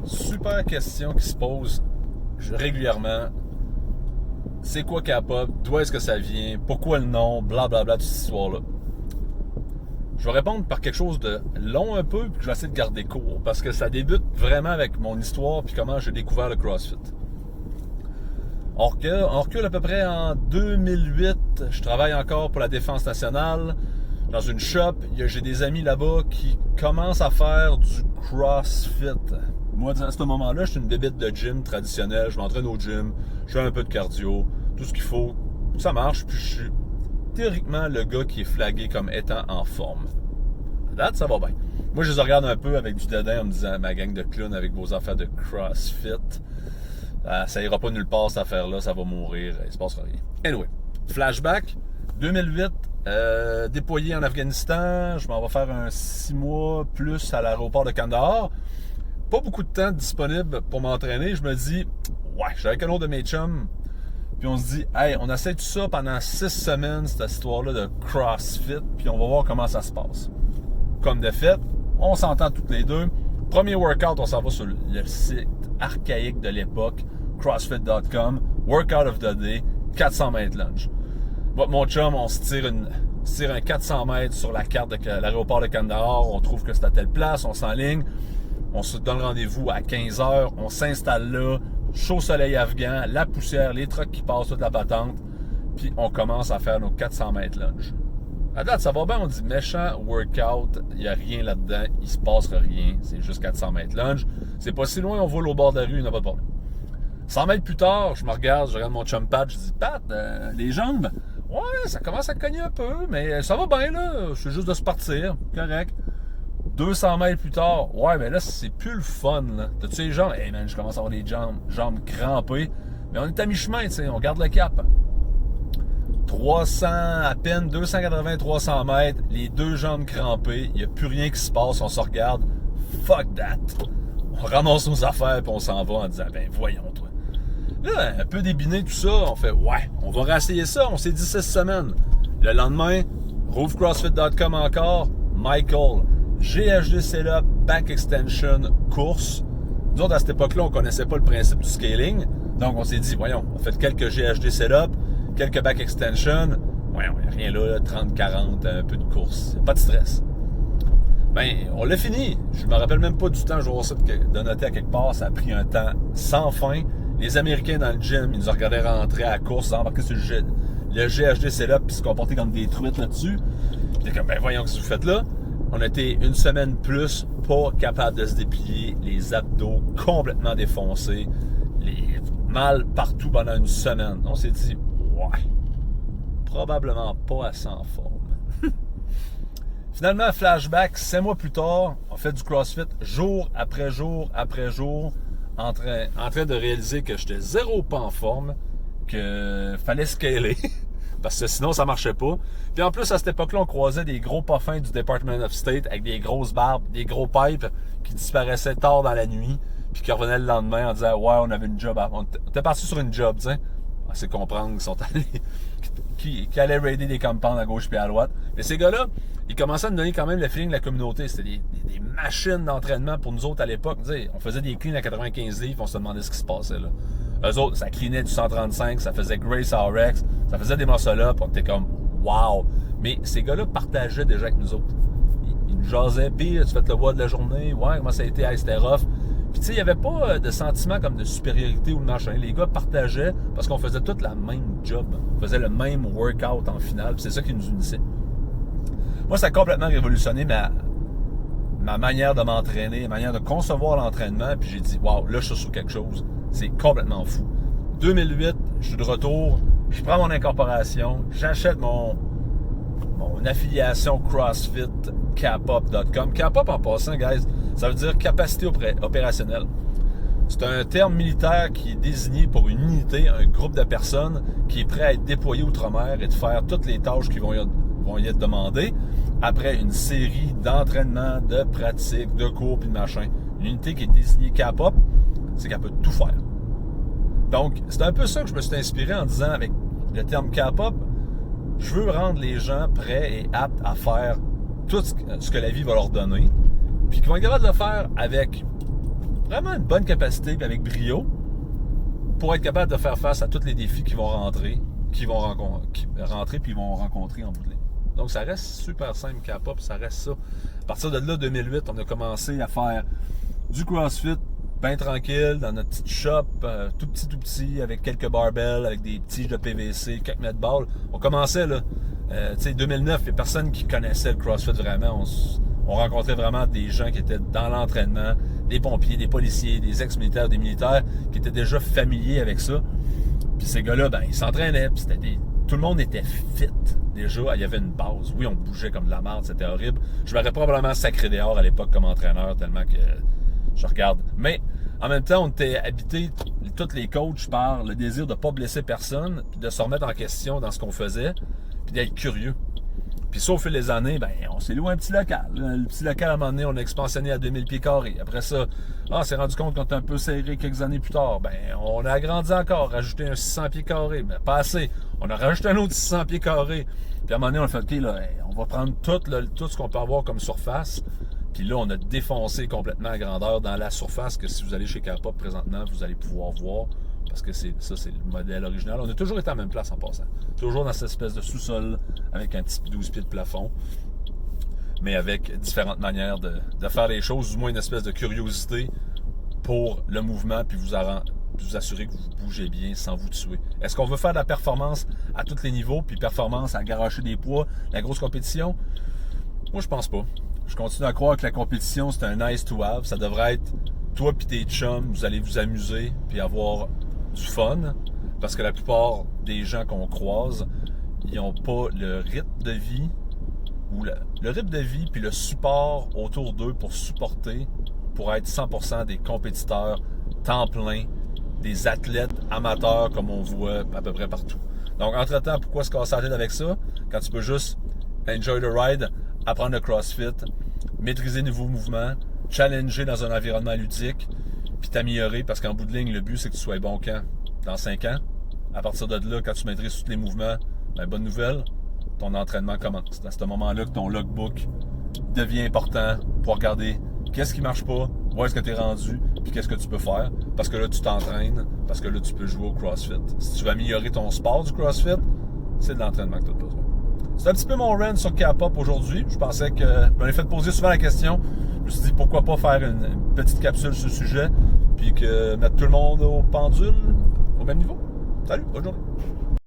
super question qui se pose régulièrement. C'est quoi K-pop? D'où est-ce que ça vient? Pourquoi le nom? Blablabla, toute cette histoire-là. Je vais répondre par quelque chose de long un peu, puis je vais essayer de garder court, parce que ça débute vraiment avec mon histoire, puis comment j'ai découvert le CrossFit. On recule à peu près en 2008. Je travaille encore pour la Défense nationale, dans une shop. J'ai des amis là-bas qui commencent à faire du CrossFit. Moi, à ce moment-là, je suis une bébête de gym traditionnelle. Je m'entraîne au gym, je fais un peu de cardio, tout ce qu'il faut. Ça marche, puis je suis théoriquement le gars qui est flagué comme étant en forme. À date, ça va bien. Moi, je les regarde un peu avec du dédain en me disant « Ma gang de clowns avec vos affaires de CrossFit. Ça ira pas nulle part, cette affaire-là, ça va mourir, il se passera rien. » Anyway, flashback, 2008, déployé en Afghanistan, je m'en vais faire un 6 mois plus à l'aéroport de Kandahar. Pas beaucoup de temps disponible pour m'entraîner. Je me dis, ouais, je suis avec un autre de mes chums, puis on se dit, hey, on essaie tout ça pendant 6 semaines, cette histoire-là de CrossFit, puis on va voir comment ça se passe. Comme de fait, on s'entend toutes les deux. Premier workout, on s'en va sur le site archaïque de l'époque, crossfit.com, workout of the day, 400 mètres lunge. Moi, mon chum, on se tire un 400 mètres sur la carte de l'aéroport de Kandahar, on trouve que c'est à telle place, on s'enligne, on se donne rendez-vous à 15h, on s'installe là, chaud soleil afghan, la poussière, les trucks qui passent, toute la patente, puis on commence à faire nos 400 mètres lunge. À date, ça va bien, on dit méchant workout, il n'y a rien là-dedans, il se passe rien, c'est juste 400 mètres lunge. C'est pas si loin, on vole au bord de la rue, il n'y a pas de problème. 100 mètres plus tard, je regarde mon chum Pat, je dis Pat, les jambes, ouais, ça commence à cogner un peu, mais ça va bien là, c'est juste de se partir, correct. 200 mètres plus tard, ouais, mais là, c'est plus le fun, là. T'as-tu les jambes? Hey man, je commence à avoir des jambes crampées, mais on est à mi-chemin, tu sais, on garde le cap. 300, à peine 280-300 mètres, les deux jambes crampées, il n'y a plus rien qui se passe, on se regarde, fuck that. On ramasse nos affaires puis on s'en va en disant, ben voyons toi. Là, un peu débiné tout ça, on fait, ouais, on va réessayer ça, on s'est dit 6 semaines. Le lendemain, rouvre crossfit.com encore, Michael, GHD Setup, Back Extension, course. Nous autres, à cette époque-là, on connaissait pas le principe du scaling, donc on s'est dit, voyons, on fait quelques GHD Setup, quelques back extension, ouais, rien là, 30-40, un peu de course, pas de stress. Ben, on l'a fini. Je me rappelle même pas du temps, je vois ça de noter à quelque part, ça a pris un temps sans fin. Les Américains dans le gym, ils nous regardaient rentrer à la course, embarquer sur le GHD setup, puis se comporter comme des truites là-dessus. Puis comme, ben voyons ce que vous faites là. On a été une semaine plus pas capable de se déplier, les abdos complètement défoncés, les mal partout pendant une semaine. On s'est dit, ouais, probablement pas assez en forme. Finalement, flashback, 7 mois plus tard, on fait du CrossFit jour après jour après jour, en train de réaliser que j'étais zéro pas en forme, que fallait scaler, parce que sinon ça marchait pas. Puis en plus, à cette époque-là, on croisait des gros parfums du Department of State avec des grosses barbes, des gros pipes qui disparaissaient tard dans la nuit, puis qui revenaient le lendemain en disant « Ouais, on avait une job. » On était parti sur une job, tu sais. C'est comprendre qu'ils sont allés, qui allaient raider des compounds à gauche puis à droite. Mais ces gars-là, ils commençaient à nous donner quand même le feeling de la communauté. C'était des machines d'entraînement pour nous autres à l'époque. On faisait des cleans à 95 livres, on se demandait ce qui se passait là. Eux autres, ça cleanait du 135, ça faisait Grace RX, ça faisait des muscle-up, on était comme wow. Mais ces gars-là partageaient déjà avec nous autres. Ils nous jasaient, puis tu fais le bois de la journée, ouais, comment ça a été, hey, c'était rough. Puis tu sais, il n'y avait pas de sentiment comme de supériorité ou de machin. Les gars partageaient parce qu'on faisait toute la même job. On faisait le même workout en finale, puis c'est ça qui nous unissait. Moi, ça a complètement révolutionné ma manière de m'entraîner, ma manière de concevoir l'entraînement, puis j'ai dit, wow, là, je suis sur quelque chose. C'est complètement fou. 2008, je suis de retour, je prends mon incorporation, j'achète mon affiliation CrossFit K-pop.com. K-pop, en passant, guys, ça veut dire capacité opérationnelle. C'est un terme militaire qui est désigné pour une unité, un groupe de personnes qui est prêt à être déployé outre-mer et de faire toutes les tâches qui vont y être demandées après une série d'entraînements, de pratiques, de cours puis de machin. Une unité qui est désignée K-pop, c'est qu'elle peut tout faire. Donc, c'est un peu ça que je me suis inspiré en disant avec le terme K-pop, je veux rendre les gens prêts et aptes à faire tout ce que la vie va leur donner, puis qu'ils vont être capables de le faire avec vraiment une bonne capacité, puis avec brio, pour être capable de faire face à tous les défis qui vont rentrer, puis ils vont rencontrer en bout de ligne. Donc ça reste super simple, K-pop, ça reste ça. À partir de là, 2008, on a commencé à faire du CrossFit, bien tranquille, dans notre petite shop, tout petit, avec quelques barbells, avec des tiges de PVC, quelques mètres balles. On commençait là, tu sais, 2009, il n'y a personne qui connaissait le CrossFit vraiment. On rencontrait vraiment des gens qui étaient dans l'entraînement, des pompiers, des policiers, des ex-militaires, des militaires qui étaient déjà familiers avec ça. Puis ces gars-là, ben, ils s'entraînaient, puis tout le monde était fit. Déjà, il y avait une base. Oui, on bougeait comme de la merde, c'était horrible. Je m'aurais probablement sacré dehors à l'époque comme entraîneur, tellement que je regarde. Mais en même temps, on était habités, tous les coachs, par le désir de ne pas blesser personne, puis de se remettre en question dans ce qu'on faisait, puis d'être curieux. Puis ça, au fil des années, ben, on s'est loué un petit local. Le petit local, à un moment donné, on l'a expansionné à 2000 pieds carrés. Après ça, on s'est rendu compte qu'on était un peu serré quelques années plus tard. Ben, on a agrandi encore, rajouté un 600 pieds carrés. Mais pas assez. On a rajouté un autre 600 pieds carrés. Puis à un moment donné, on a fait, OK, là, on va prendre tout ce qu'on peut avoir comme surface. Puis là, on a défoncé complètement la grandeur dans la surface que si vous allez chez K-pop présentement, vous allez pouvoir voir. Parce que c'est le modèle original. On a toujours été à la même place en passant. Toujours dans cette espèce de sous-sol avec un petit 12 pieds de plafond. Mais avec différentes manières de faire les choses, du moins une espèce de curiosité pour le mouvement, puis vous assurer que vous bougez bien sans vous tuer. Est-ce qu'on veut faire de la performance à tous les niveaux, puis performance à garocher des poids, la grosse compétition? Moi, je pense pas. Je continue à croire que la compétition, c'est un nice to have. Ça devrait être toi puis tes chums, vous allez vous amuser, puis avoir du fun, parce que la plupart des gens qu'on croise, ils n'ont pas le rythme de vie, ou le rythme de vie, puis le support autour d'eux pour supporter, pour être 100% des compétiteurs temps plein, des athlètes amateurs comme on voit à peu près partout. Donc, entre-temps, pourquoi se casser la tête avec ça, quand tu peux juste enjoy the ride, apprendre le CrossFit, maîtriser les nouveaux mouvements, challenger dans un environnement ludique, puis t'améliorer, parce qu'en bout de ligne, le but, c'est que tu sois bon quand? Dans 5 ans. À partir de là, quand tu maîtrises tous les mouvements, ben, bonne nouvelle, ton entraînement commence. C'est à ce moment-là que ton logbook devient important pour regarder qu'est-ce qui marche pas, où est-ce que tu es rendu, puis qu'est-ce que tu peux faire. Parce que là, tu t'entraînes, parce que là, tu peux jouer au CrossFit. Si tu veux améliorer ton sport du CrossFit, c'est de l'entraînement que tu as besoin. C'est un petit peu mon rant sur K-pop aujourd'hui. Je pensais que je m'en ai fait poser souvent la question. Je me suis dit pourquoi pas faire une petite capsule sur le sujet, puis que mettre tout le monde au pendule, au même niveau. Salut, bonne journée.